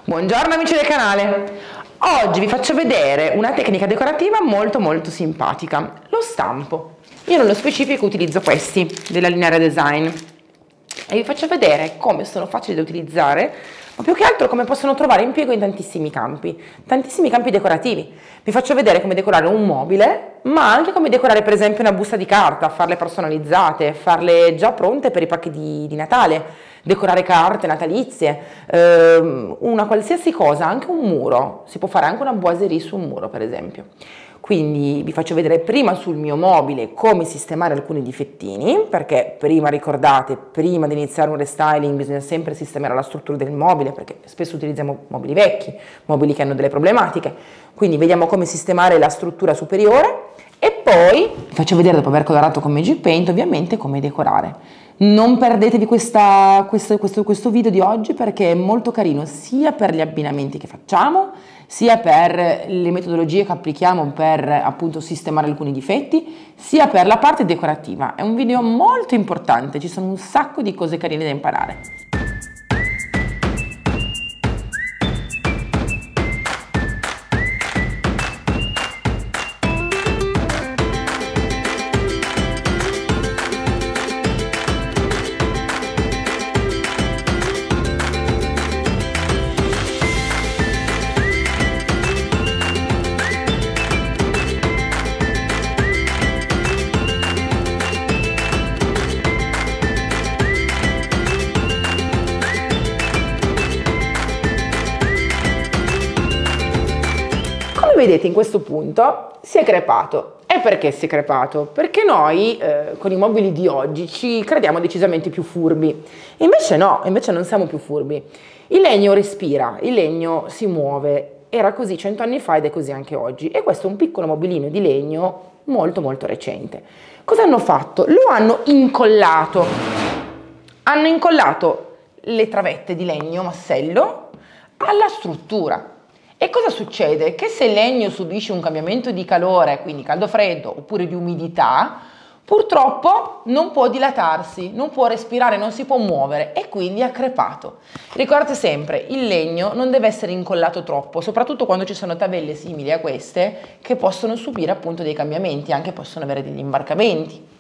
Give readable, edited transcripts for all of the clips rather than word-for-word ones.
Buongiorno amici del canale, oggi vi faccio vedere una tecnica decorativa molto simpatica, lo stampo. Io nello specifico utilizzo questi della Lineare Design e vi faccio vedere come sono facili da utilizzare, ma più che altro come possono trovare impiego in tantissimi campi decorativi. Vi faccio vedere come decorare un mobile, ma anche come decorare per esempio una busta di carta, farle personalizzate, farle già pronte per i pacchi di Natale, decorare carte natalizie, una qualsiasi cosa, anche un muro, si può fare anche una boiserie su un muro per esempio. Quindi vi faccio vedere prima sul mio mobile come sistemare alcuni difettini, perché prima ricordate, prima di iniziare un restyling bisogna sempre sistemare la struttura del mobile, perché spesso utilizziamo mobili vecchi, mobili che hanno delle problematiche. Quindi vediamo come sistemare la struttura superiore e poi vi faccio vedere, dopo aver colorato con Magic Paint, ovviamente come decorare. Non perdetevi questo video di oggi perché è molto carino sia per gli abbinamenti che facciamo, sia per le metodologie che applichiamo per appunto sistemare alcuni difetti, sia per la parte decorativa. È un video molto importante, ci sono un sacco di cose carine da imparare. Vedete, in questo punto si è crepato. E perché si è crepato? Perché noi con i mobili di oggi ci crediamo decisamente più furbi. Invece no, invece non siamo più furbi. Il legno respira, il legno si muove. Era così 100 anni fa ed è così anche oggi. E questo è un piccolo mobilino di legno molto recente. Cosa hanno fatto? Lo hanno incollato. Hanno incollato le travette di legno massello alla struttura. E cosa succede? Che se il legno subisce un cambiamento di calore, quindi caldo-freddo, oppure di umidità, purtroppo non può dilatarsi, non può respirare, non si può muovere e quindi è crepato. Ricordate sempre, il legno non deve essere incollato troppo, soprattutto quando ci sono tabelle simili a queste che possono subire appunto dei cambiamenti, anche possono avere degli imbarcamenti.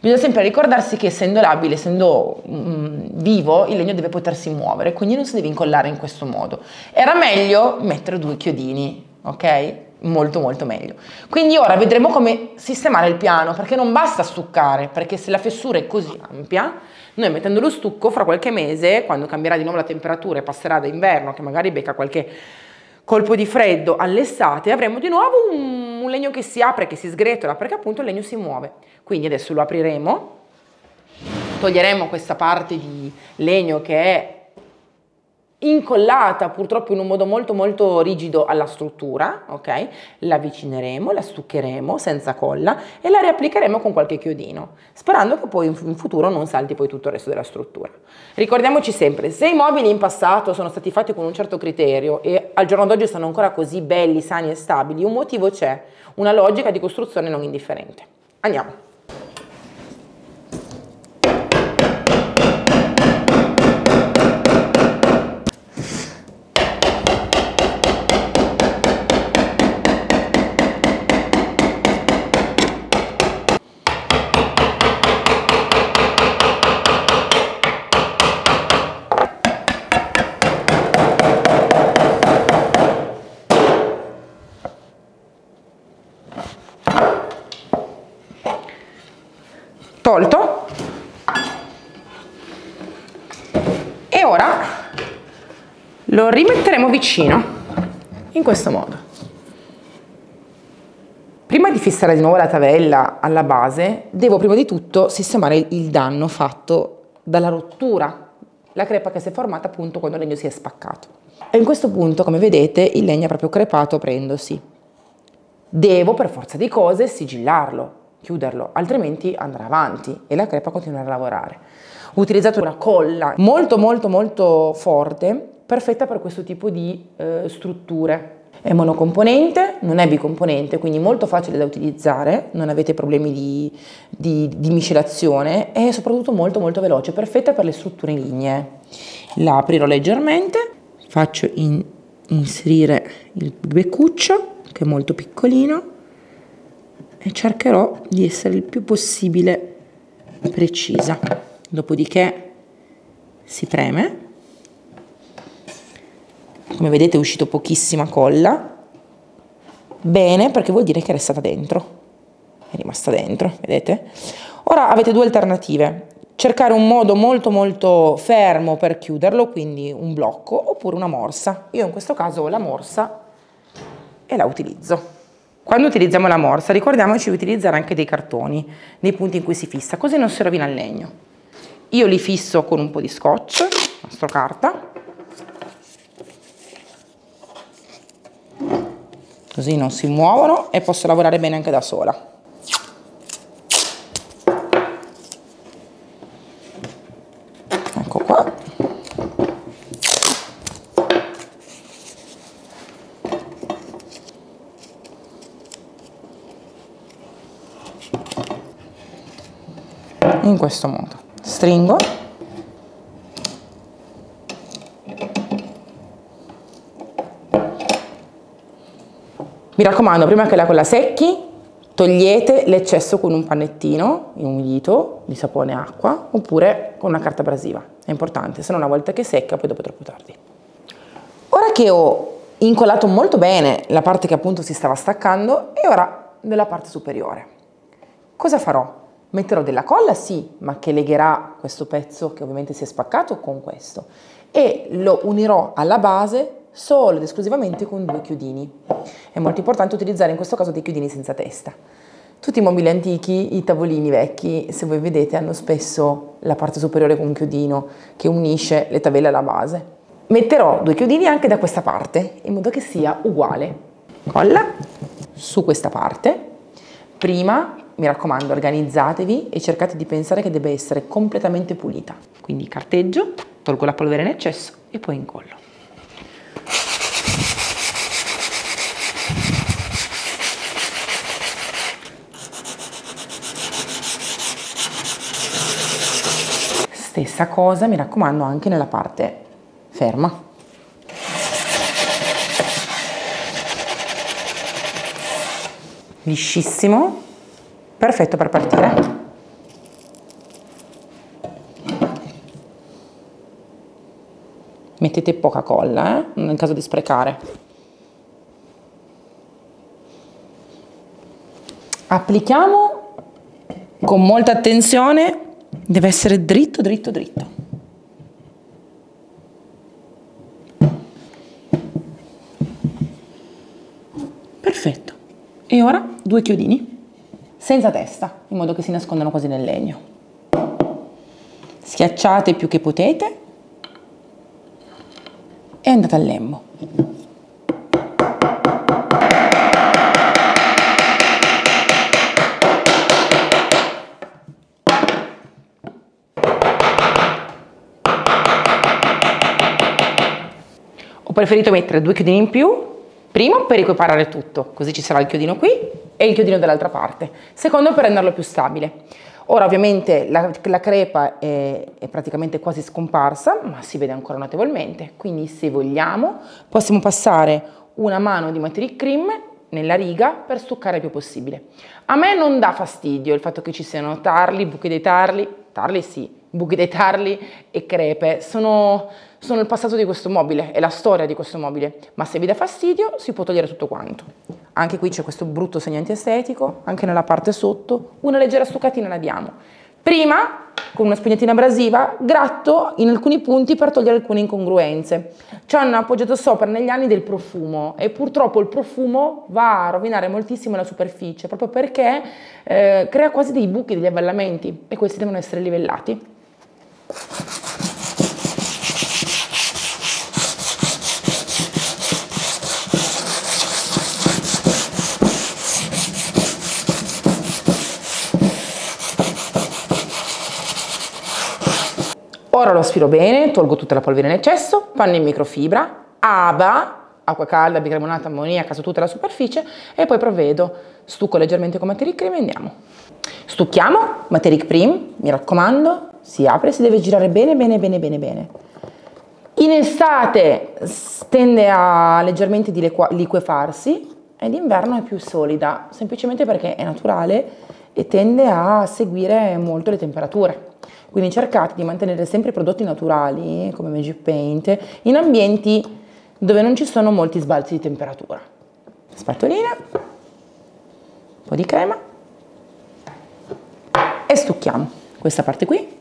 Bisogna sempre ricordarsi che essendo labile, essendo vivo, il legno deve potersi muovere, quindi non si deve incollare in questo modo. Era meglio mettere 2 chiodini, ok? Molto meglio. Quindi ora vedremo come sistemare il piano, perché non basta stuccare, perché se la fessura è così ampia, noi mettendo lo stucco fra qualche mese, quando cambierà di nuovo la temperatura e passerà da inverno, che magari becca qualche colpo di freddo all'estate, avremo di nuovo un legno che si apre, che si sgretola, perché appunto il legno si muove. Quindi adesso lo apriremo, toglieremo questa parte di legno che è incollata purtroppo in un modo molto rigido alla struttura, ok? La avvicineremo, la stuccheremo senza colla e la riapplicheremo con qualche chiodino, sperando che poi in futuro non salti poi tutto il resto della struttura. Ricordiamoci sempre, se i mobili in passato sono stati fatti con un certo criterio e al giorno d'oggi sono ancora così belli, sani e stabili, un motivo c'è, una logica di costruzione non indifferente. Andiamo. Tolto, e ora lo rimetteremo vicino in questo modo. Prima di fissare di nuovo la tavella alla base devo prima di tutto sistemare il danno fatto dalla rottura, la crepa che si è formata appunto quando il legno si è spaccato. E in questo punto, come vedete, il legno è proprio crepato aprendosi. Devo per forza di cose sigillarlo, chiuderlo, altrimenti andrà avanti e la crepa continuerà a lavorare. Ho utilizzato una colla molto forte, perfetta per questo tipo di strutture. È monocomponente, non è bicomponente, quindi molto facile da utilizzare, non avete problemi di miscelazione e soprattutto molto veloce, perfetta per le strutture lignee. La aprirò leggermente, faccio inserire il beccuccio, che è molto piccolino, e cercherò di essere il più possibile precisa. Dopodiché si preme. Come vedete è uscito pochissima colla. Bene, perché vuol dire che è restata dentro. È rimasta dentro, vedete? Ora avete due alternative. Cercare un modo molto fermo per chiuderlo, quindi un blocco, oppure una morsa. Io in questo caso ho la morsa e la utilizzo. Quando utilizziamo la morsa ricordiamoci di utilizzare anche dei cartoni nei punti in cui si fissa, così non si rovina il legno. Io li fisso con un po' di scotch, nastro carta, così non si muovono e posso lavorare bene anche da sola. Ecco qua. In questo modo stringo, mi raccomando, prima che la colla secchi togliete l'eccesso con un pannettino inumidito di sapone e acqua, oppure con una carta abrasiva, è importante, se no una volta che secca poi dopo è troppo tardi. Ora che ho incollato molto bene la parte che appunto si stava staccando, è ora della parte superiore. Cosa farò? Metterò della colla, sì, ma che legherà questo pezzo che ovviamente si è spaccato con questo, e lo unirò alla base solo ed esclusivamente con due chiodini. È molto importante utilizzare in questo caso dei chiodini senza testa. Tutti i mobili antichi, i tavolini vecchi, se voi vedete, hanno spesso la parte superiore con un chiodino che unisce le tabelle alla base. Metterò due chiodini anche da questa parte, in modo che sia uguale. Colla su questa parte. Prima, mi raccomando, organizzatevi e cercate di pensare che debba essere completamente pulita. Quindi carteggio, tolgo la polvere in eccesso e poi incollo. Stessa cosa, mi raccomando, anche nella parte ferma. Liscissimo, perfetto per partire. Mettete poca colla, nel caso di sprecare. Applichiamo con molta attenzione, deve essere dritto, dritto, dritto. Perfetto. E ora due chiodini, senza testa, in modo che si nascondano quasi nel legno. Schiacciate più che potete e andate al lembo. Ho preferito mettere due chiodini in più. Primo per equiparare tutto, così ci sarà il chiodino qui e il chiodino dall'altra parte. Secondo per renderlo più stabile. Ora ovviamente la crepa è praticamente quasi scomparsa, ma si vede ancora notevolmente. Quindi se vogliamo possiamo passare una mano di Materic Cream nella riga per stuccare il più possibile. A me non dà fastidio il fatto che ci siano tarli, buchi dei tarli sì, buchi dei tarli e crepe, sono il passato di questo mobile, è la storia di questo mobile, ma se vi dà fastidio si può togliere tutto quanto. Anche qui c'è questo brutto segno antiestetico, anche nella parte sotto, una leggera stuccatina la diamo. Prima, con una spugnatina abrasiva, gratto in alcuni punti per togliere alcune incongruenze. Ci hanno appoggiato sopra negli anni del profumo e purtroppo il profumo va a rovinare moltissimo la superficie, proprio perché crea quasi dei buchi, degli avvallamenti, e questi devono essere livellati. Ora lo aspiro bene, tolgo tutta la polvere in eccesso, panno in microfibra, ABA, acqua calda, bicarbonata, ammoniaca su tutta la superficie, e poi provvedo, stucco leggermente con Materic Cream e andiamo. Stucchiamo, Materic Cream, mi raccomando, si apre, si deve girare bene, bene, bene, bene, bene. In estate tende a leggermente liquefarsi e d'inverno è più solida, semplicemente perché è naturale e tende a seguire molto le temperature. Quindi cercate di mantenere sempre i prodotti naturali, come Magic Paint, in ambienti dove non ci sono molti sbalzi di temperatura. Spatolina, un po' di crema e stucchiamo questa parte qui.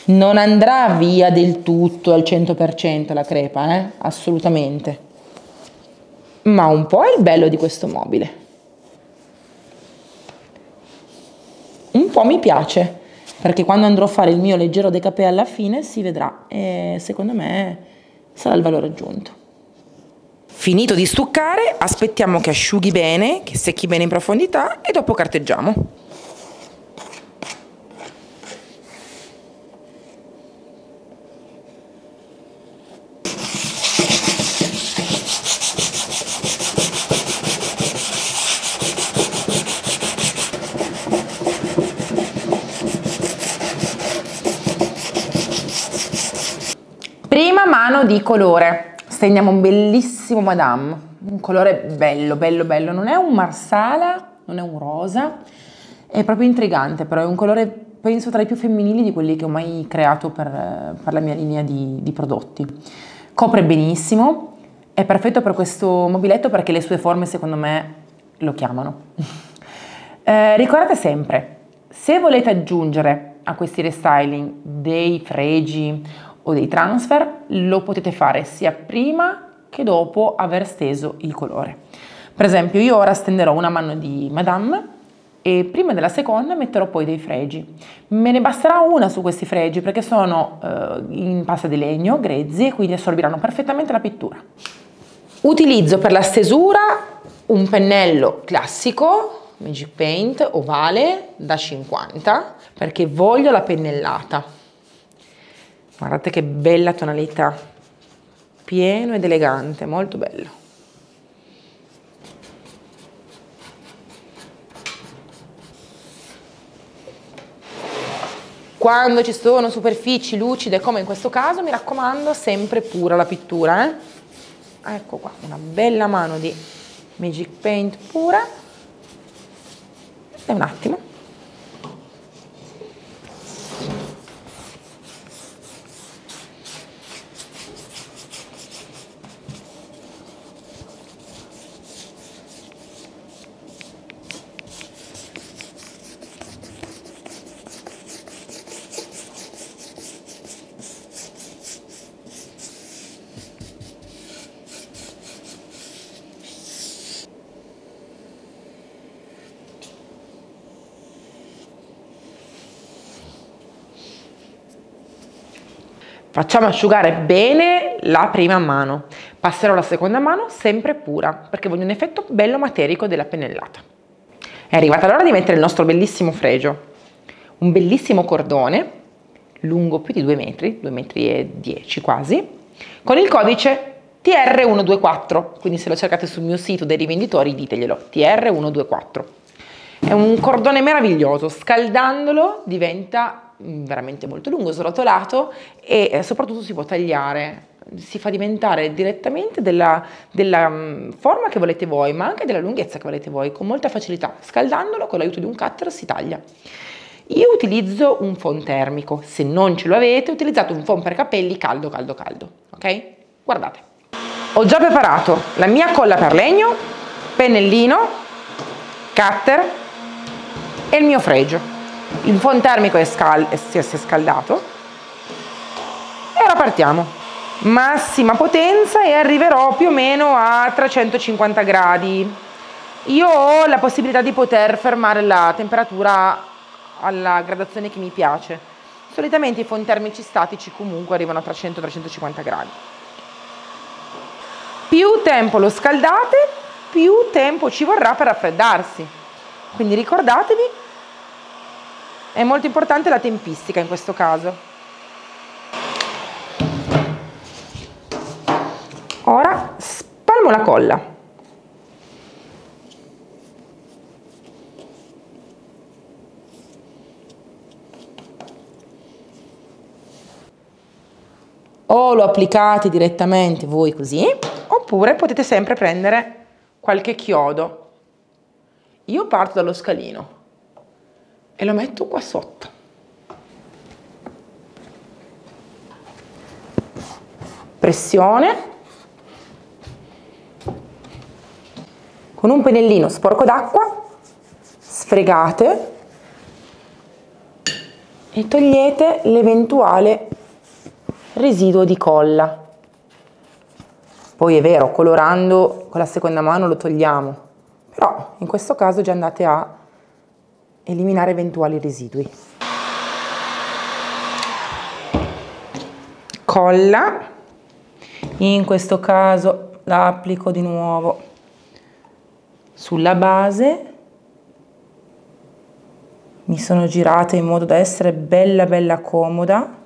Non andrà via del tutto al 100% la crepa, assolutamente, ma un po' è il bello di questo mobile. Un po' mi piace, perché quando andrò a fare il mio leggero décapé alla fine si vedrà e secondo me sarà il valore aggiunto. Finito di stuccare, aspettiamo che asciughi bene, che secchi bene in profondità e dopo carteggiamo. Prima mano di colore, stendiamo un bellissimo Madame, un colore bello, bello, bello, non è un marsala, non è un rosa, è proprio intrigante, però è un colore, penso, tra i più femminili di quelli che ho mai creato per la mia linea di prodotti. Copre benissimo, è perfetto per questo mobiletto perché le sue forme, secondo me, lo chiamano. Ricordate sempre, se volete aggiungere a questi restyling dei fregi o dei transfer, lo potete fare sia prima che dopo aver steso il colore. Per esempio, io ora stenderò una mano di Madame e prima della seconda metterò poi dei fregi. Me ne basterà una su questi fregi perché sono in pasta di legno, grezzi, e quindi assorbiranno perfettamente la pittura. Utilizzo per la stesura un pennello classico, Magic Paint, ovale, da 50, perché voglio la pennellata. Guardate che bella tonalità, pieno ed elegante, molto bello. Quando ci sono superfici lucide come in questo caso, mi raccomando, sempre pura la pittura. Ecco qua, una bella mano di Magic Paint pura. E un attimo. Facciamo asciugare bene la prima mano, passerò la seconda mano sempre pura, perché voglio un effetto bello materico della pennellata. È arrivata l'ora di mettere il nostro bellissimo fregio, un bellissimo cordone, lungo più di 2 metri, 2,10 metri quasi, con il codice TR124, quindi se lo cercate sul mio sito dei rivenditori diteglielo, TR124. È un cordone meraviglioso, scaldandolo diventa veramente molto lungo, srotolato e soprattutto si può tagliare, si fa diventare direttamente della forma che volete voi, ma anche della lunghezza che volete voi, con molta facilità. Scaldandolo con l'aiuto di un cutter si taglia. Io utilizzo un phon termico, se non ce lo avete utilizzate un phon per capelli caldo, caldo, caldo, ok? Guardate. Ho già preparato la mia colla per legno, pennellino, cutter e il mio fregio. Il phon termico si è scaldato e ora partiamo. Massima potenza e arriverò più o meno a 350 gradi. Io ho la possibilità di poter fermare la temperatura alla gradazione che mi piace. Solitamente i phon termici statici comunque arrivano a 300-350 gradi. Più tempo lo scaldate, più tempo ci vorrà per raffreddarsi. Quindi ricordatevi, è molto importante la tempistica in questo caso. Ora spalmo la colla. o lo applicate direttamente voi così, oppure potete sempre prendere qualche chiodo. Io parto dallo scalino e lo metto qua sotto. Pressione. Con un pennellino sporco d'acqua sfregate e togliete l'eventuale residuo di colla. Poi è vero, colorando con la seconda mano lo togliamo, però in questo caso già andate a eliminare eventuali residui. Colla, in questo caso la applico di nuovo sulla base. Mi sono girata in modo da essere bella comoda.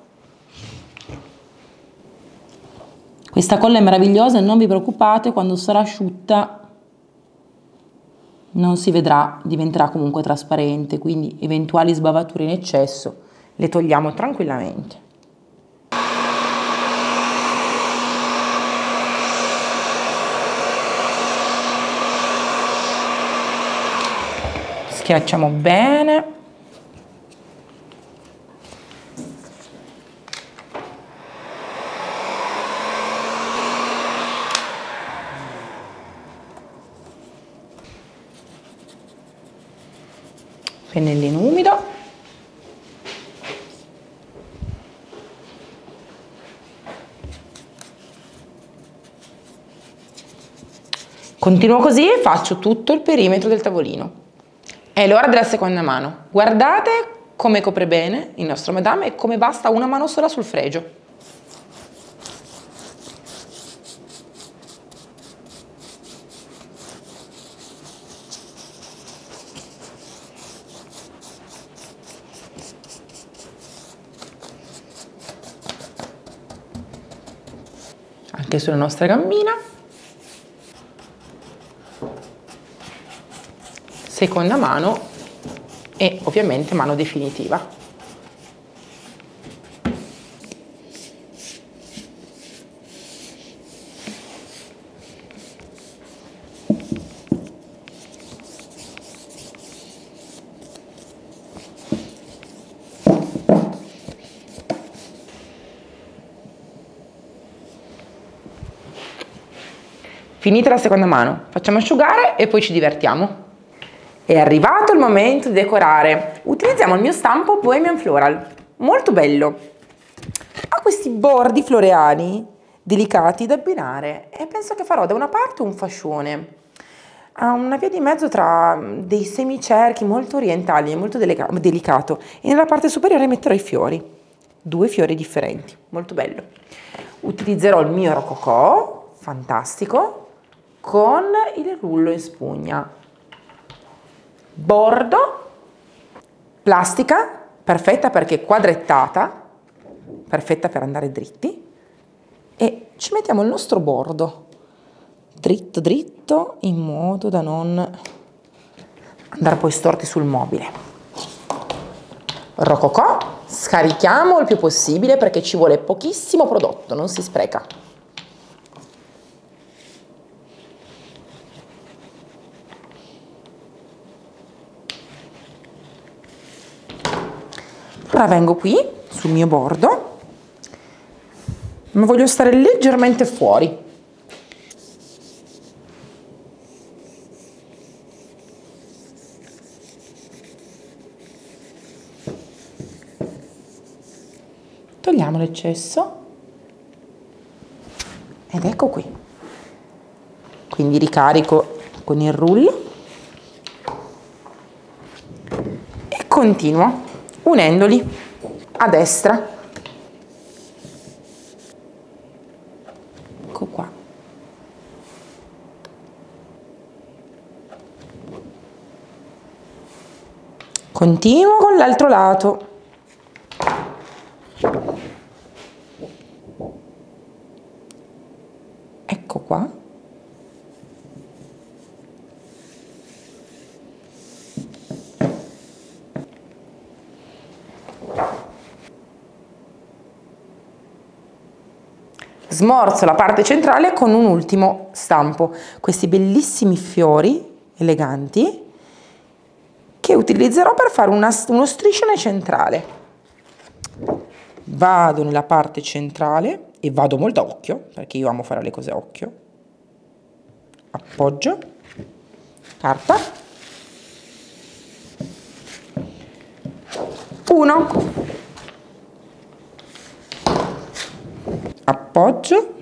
Questa colla è meravigliosa e non vi preoccupate, quando sarà asciutta non si vedrà, diventerà comunque trasparente, quindi eventuali sbavature in eccesso le togliamo tranquillamente. Schiacciamo bene. Pennellino umido. Continuo così e faccio tutto il perimetro del tavolino. È l'ora della seconda mano. Guardate come copre bene il nostro madame e come basta una mano sola sul fregio. Anche sulla nostra gambina. Seconda mano e ovviamente mano definitiva. Finita la seconda mano, facciamo asciugare e poi ci divertiamo. È arrivato il momento di decorare. Utilizziamo il mio stampo Bohemian Floral, molto bello. Ha questi bordi floreali delicati da abbinare e penso che farò da una parte un fascione. Ha una via di mezzo tra dei semicerchi molto orientali e molto delicato e nella parte superiore metterò i fiori, 2 fiori differenti, molto bello. Utilizzerò il mio rococò, fantastico, con il rullo in spugna. Bordo, plastica, perfetta perché è quadrettata, perfetta per andare dritti, e ci mettiamo il nostro bordo dritto dritto in modo da non andare poi storti sul mobile. Rococò, scarichiamo il più possibile perché ci vuole pochissimo prodotto, non si spreca. Ora vengo qui sul mio bordo, ma voglio stare leggermente fuori. Togliamo l'eccesso ed ecco qui. Quindi ricarico con il rullo e continuo unendoli a destra. Ecco qua. Continuo con l'altro lato. Ecco qua. Smorzo la parte centrale con un ultimo stampo, questi bellissimi fiori eleganti che utilizzerò per fare uno striscione centrale. Vado nella parte centrale e vado molto a occhio, perché io amo fare le cose a occhio. Appoggio, carta, 1, appoggio,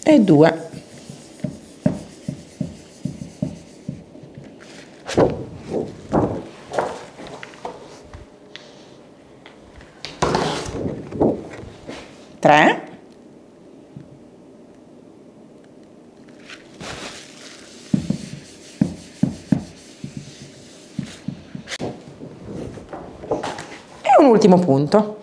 e 2. Tre. E un ultimo punto.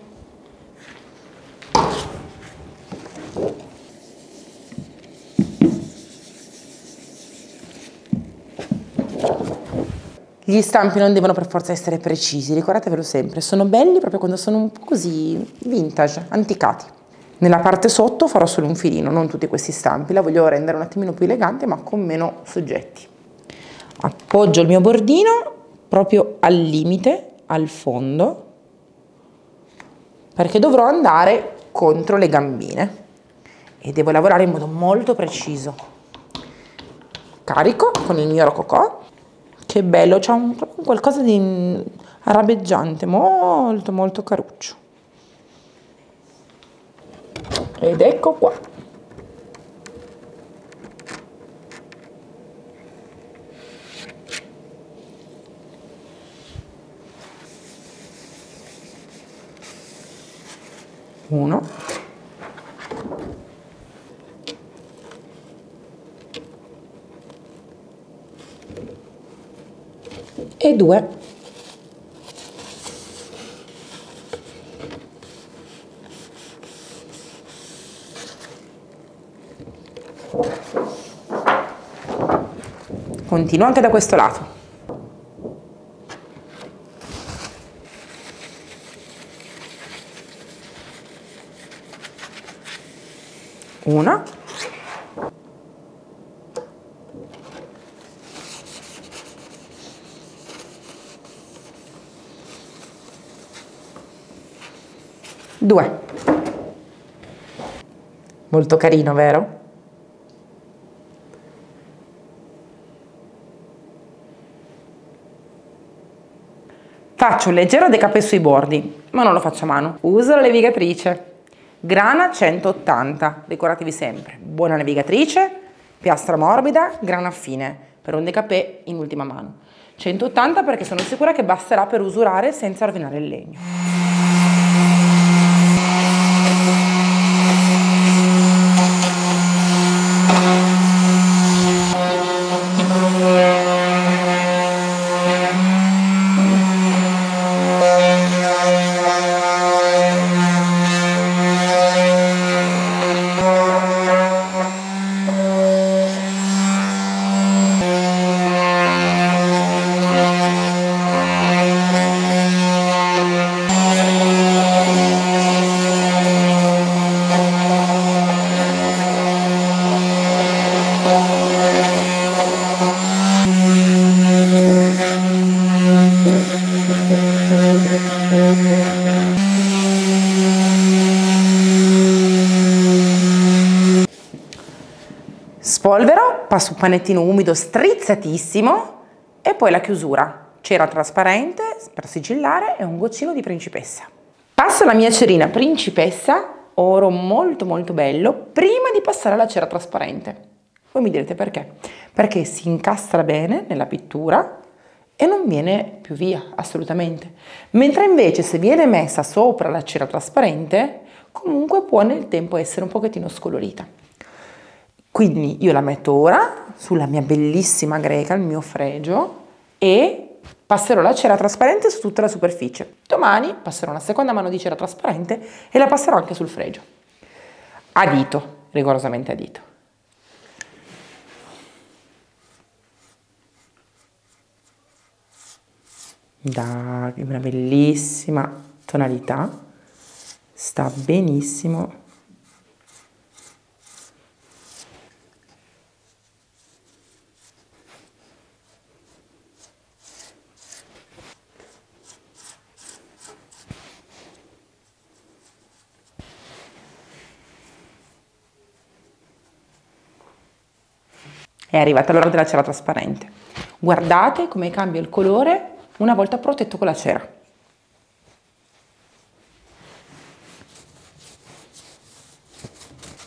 Gli stampi non devono per forza essere precisi, ricordatevelo sempre, sono belli proprio quando sono un po' così vintage, anticati. Nella parte sotto farò solo un filino, non tutti questi stampi, la voglio rendere un attimino più elegante ma con meno soggetti. Appoggio il mio bordino proprio al limite, al fondo, perché dovrò andare contro le gambine e devo lavorare in modo molto preciso. Carico con il mio rococò. Che bello, c'ha un qualcosa di arabeggiante, molto molto caruccio. Ed ecco qua. Uno. E 2. Continuo anche da questo lato. 1. 2. Molto carino, vero? Faccio un leggero decapè sui bordi, ma non lo faccio a mano. Uso la levigatrice. Grana 180, ricordatevi sempre, buona levigatrice, piastra morbida, grana fine, per un decapè in ultima mano. 180 perché sono sicura che basterà per usurare senza rovinare il legno. Spolvero, passo un panettino umido strizzatissimo e poi la chiusura. Cera trasparente per sigillare e un goccino di principessa. Passo la mia cerina principessa, oro molto molto bello, prima di passare alla cera trasparente. Voi mi direte perché? Perché si incastra bene nella pittura e non viene più via, assolutamente. Mentre invece se viene messa sopra la cera trasparente, comunque può nel tempo essere un pochettino scolorita. Quindi io la metto ora sulla mia bellissima greca, il mio fregio, e passerò la cera trasparente su tutta la superficie. Domani passerò una seconda mano di cera trasparente e la passerò anche sul fregio. A dito, rigorosamente a dito. Dai, una bellissima tonalità, sta benissimo. È arrivata l'ora della cera trasparente. Guardate come cambia il colore una volta protetto con la cera.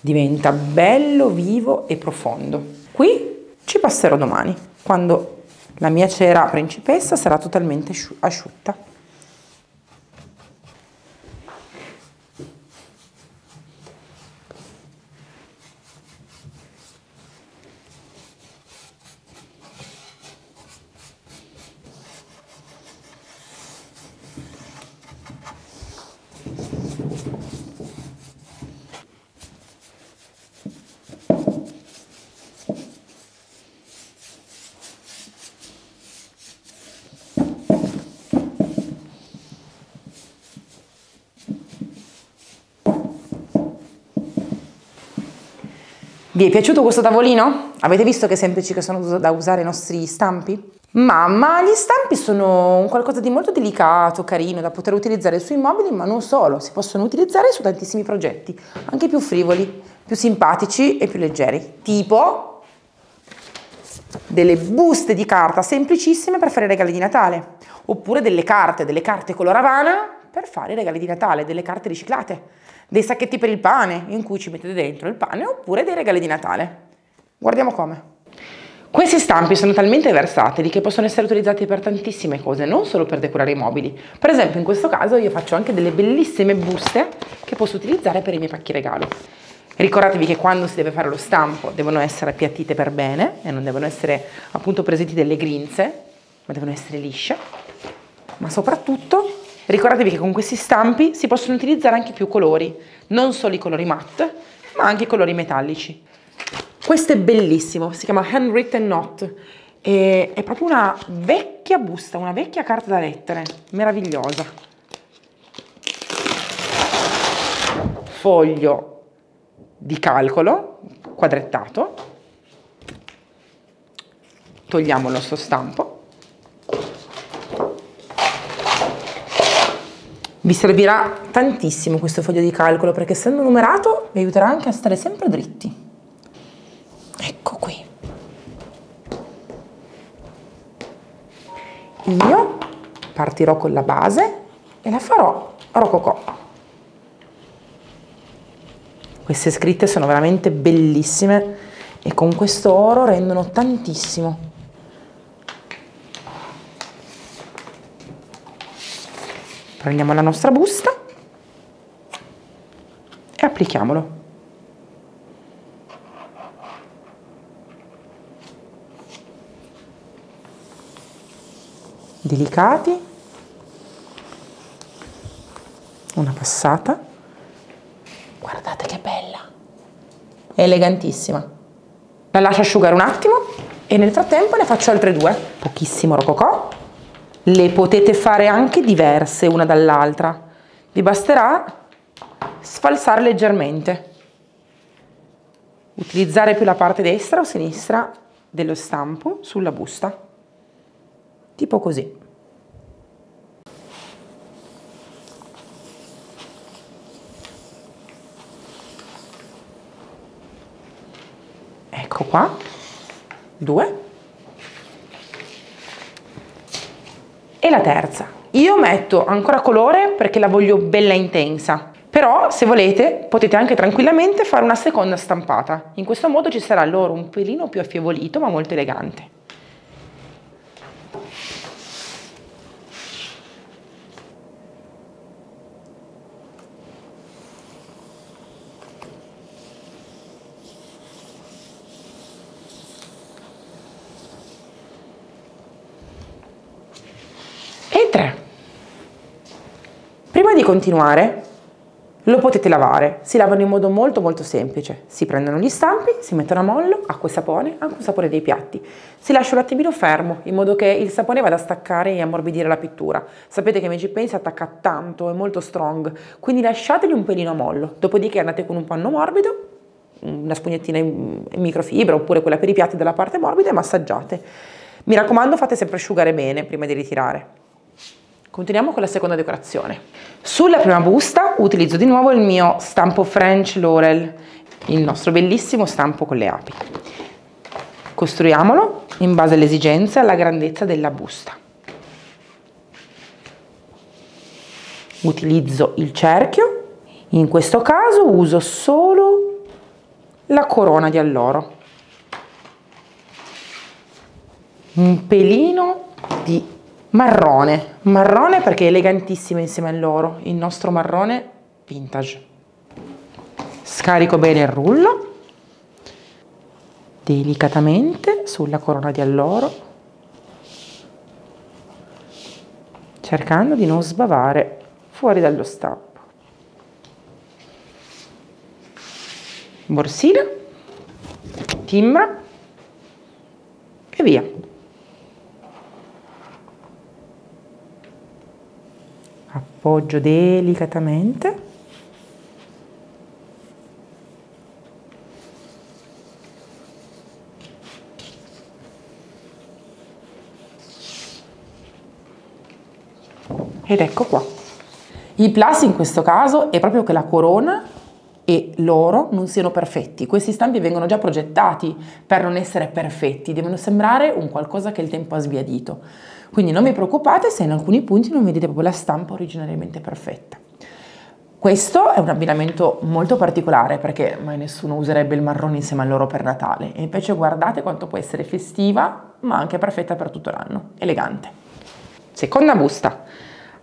Diventa bello, vivo e profondo. Qui ci passerò domani, quando la mia cera principessa sarà totalmente asciutta. Vi è piaciuto questo tavolino? Avete visto che semplici che sono da usare i nostri stampi? Ma gli stampi sono un qualcosa di molto delicato, carino, da poter utilizzare sui mobili, ma non solo, si possono utilizzare su tantissimi progetti, anche più frivoli, più simpatici e più leggeri, tipo delle buste di carta semplicissime per fare i regali di Natale, oppure delle carte color Havana per fare i regali di Natale, delle carte riciclate, dei sacchetti per il pane in cui ci mettete dentro il pane, oppure dei regali di Natale. Guardiamo come. Questi stampi sono talmente versatili che possono essere utilizzati per tantissime cose, non solo per decorare i mobili. Per esempio in questo caso io faccio anche delle bellissime buste che posso utilizzare per i miei pacchi regalo. Ricordatevi che quando si deve fare lo stampo devono essere appiattite per bene e non devono essere appunto presenti delle grinze, ma devono essere lisce. Ma soprattutto ricordatevi che con questi stampi si possono utilizzare anche più colori, non solo i colori matte, ma anche i colori metallici. Questo è bellissimo, si chiama Handwritten Note, è proprio una vecchia busta, una vecchia carta da lettere, meravigliosa. Foglio di calcolo, quadrettato, togliamo il nostro stampo. Vi servirà tantissimo questo foglio di calcolo perché essendo numerato vi aiuterà anche a stare sempre dritti. Ecco qui. Io partirò con la base e la farò rococò. Queste scritte sono veramente bellissime e con questo oro rendono tantissimo. Prendiamo la nostra busta e applichiamolo. Delicati, una passata, guardate che bella, è elegantissima. La lascio asciugare un attimo e nel frattempo ne faccio altre due, pochissimo rococò. Le potete fare anche diverse una dall'altra, vi basterà sfalsare leggermente, utilizzare più la parte destra o sinistra dello stampo sulla busta, tipo così. Ecco qua, 2. E la terza. Io metto ancora colore perché la voglio bella intensa, però se volete potete anche tranquillamente fare una seconda stampata. In questo modo ci sarà l'oro un pelino più affievolito ma molto elegante. E 3. Prima di continuare Lo potete lavare, si lavano in modo molto molto semplice. Si prendono gli stampi, si mettono a mollo, acqua e sapone, anche un sapone dei piatti. Si lascia un attimino fermo, in modo che il sapone vada a staccare e ammorbidire la pittura. Sapete che Magic Paint si attacca tanto, è molto strong, quindi lasciateli un pelino a mollo. Dopodiché andate con un panno morbido, una spugnettina in microfibra oppure quella per i piatti dalla parte morbida e massaggiate. Mi raccomando, fate sempre asciugare bene prima di ritirare. Continuiamo con la seconda decorazione. Sulla prima busta utilizzo di nuovo il mio stampo French Laurel, il nostro bellissimo stampo con le api. Costruiamolo in base alle esigenze e alla grandezza della busta. Utilizzo il cerchio, in questo caso uso solo la corona di alloro. Un pelino di marrone perché è elegantissimo insieme all'oro, il nostro marrone vintage. Scarico bene il rullo, delicatamente sulla corona di alloro, cercando di non sbavare fuori dallo stampo. Borsina, timbra e via. Appoggio delicatamente. Ed ecco qua. Il plus in questo caso è proprio che la corona e l'oro non siano perfetti. Questi stampi vengono già progettati per non essere perfetti, devono sembrare un qualcosa che il tempo ha sbiadito. Quindi non vi preoccupate se in alcuni punti non vedete proprio la stampa originariamente perfetta. Questo è un abbinamento molto particolare perché mai nessuno userebbe il marrone insieme all'oro per Natale. E invece guardate quanto può essere festiva, ma anche perfetta per tutto l'anno. Elegante. Seconda busta.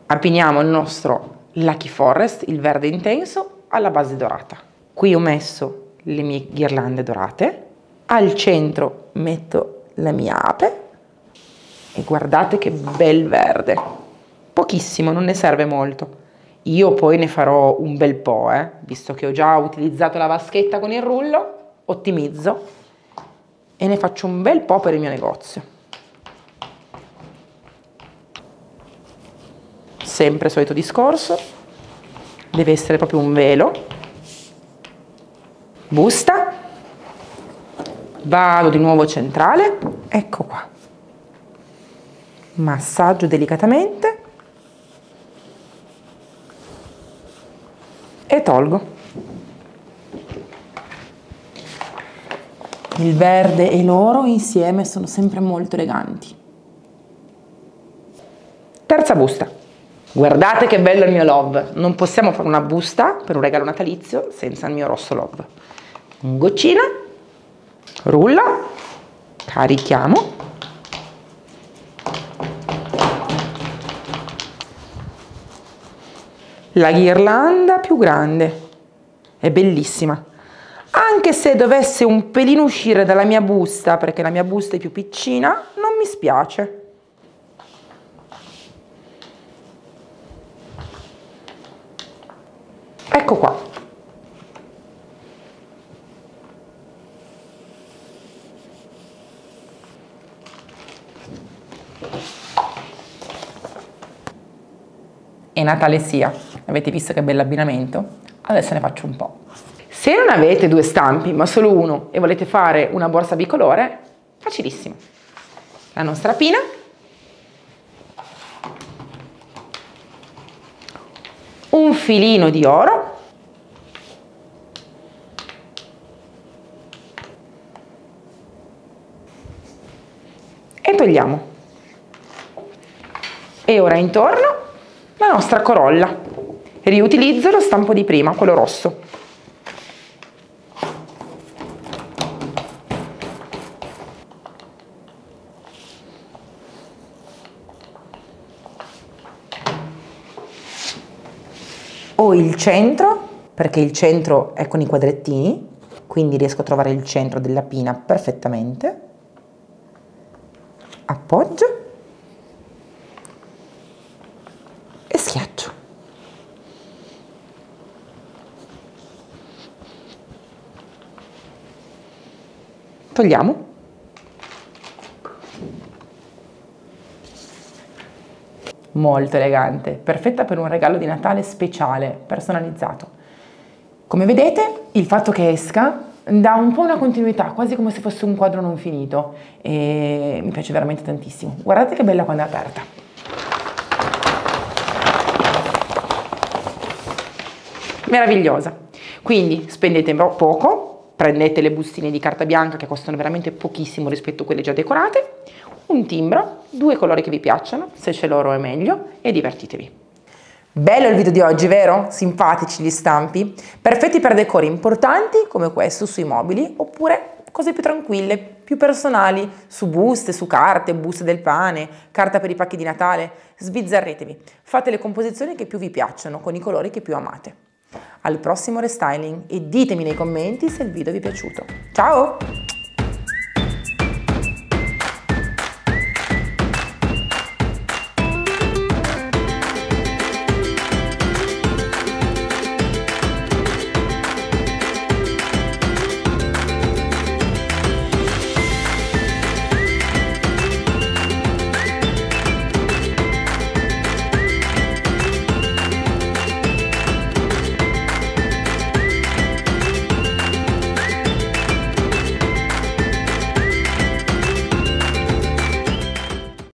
Abbiniamo il nostro Lucky Forest, il verde intenso, alla base dorata. Qui ho messo le mie ghirlande dorate. Al centro metto la mia ape. E guardate che bel verde. Pochissimo, non ne serve molto. Io poi ne farò un bel po', visto che ho già utilizzato la vaschetta con il rullo, ottimizzo e ne faccio un bel po' per il mio negozio. Sempre solito discorso, deve essere proprio un velo. Busta, vado di nuovo centrale, ecco qua. Massaggio delicatamente e tolgo. Il verde e l'oro insieme sono sempre molto eleganti. Terza busta. Guardate che bello il mio love. Non possiamo fare una busta per un regalo natalizio senza il mio rosso love. Un goccina, rulla, carichiamo. La ghirlanda più grande, è bellissima, anche se dovesse un pelino uscire dalla mia busta, perché la mia busta è più piccina, non mi spiace. Ecco qua. E Natale sia. Avete visto che bell'abbinamento? Adesso ne faccio un po'. Se non avete due stampi, ma solo uno, e volete fare una borsa bicolore, facilissimo. La nostra pina. Un filino di oro. E togliamo. E ora intorno la nostra corolla. Riutilizzo lo stampo di prima, quello rosso. Ho il centro, perché il centro è con i quadrettini, quindi riesco a trovare il centro della pina perfettamente. Appoggio e schiaccio. Togliamo. Molto elegante, perfetta per un regalo di Natale speciale, personalizzato. Come vedete, il fatto che esca dà un po' una continuità, quasi come se fosse un quadro non finito, e mi piace veramente tantissimo. Guardate che bella quando è aperta. Meravigliosa. Quindi spendete poco, prendete le bustine di carta bianca che costano veramente pochissimo rispetto a quelle già decorate, un timbro, 2 colori che vi piacciono, se c'è l'oro è meglio, e divertitevi. Bello il video di oggi, vero? Simpatici gli stampi, perfetti per decori importanti come questo sui mobili, oppure cose più tranquille, più personali, su buste, su carte, buste del pane, carta per i pacchi di Natale. Sbizzarritevi, fate le composizioni che più vi piacciono, con i colori che più amate. Al prossimo restyling e ditemi nei commenti se il video vi è piaciuto. Ciao!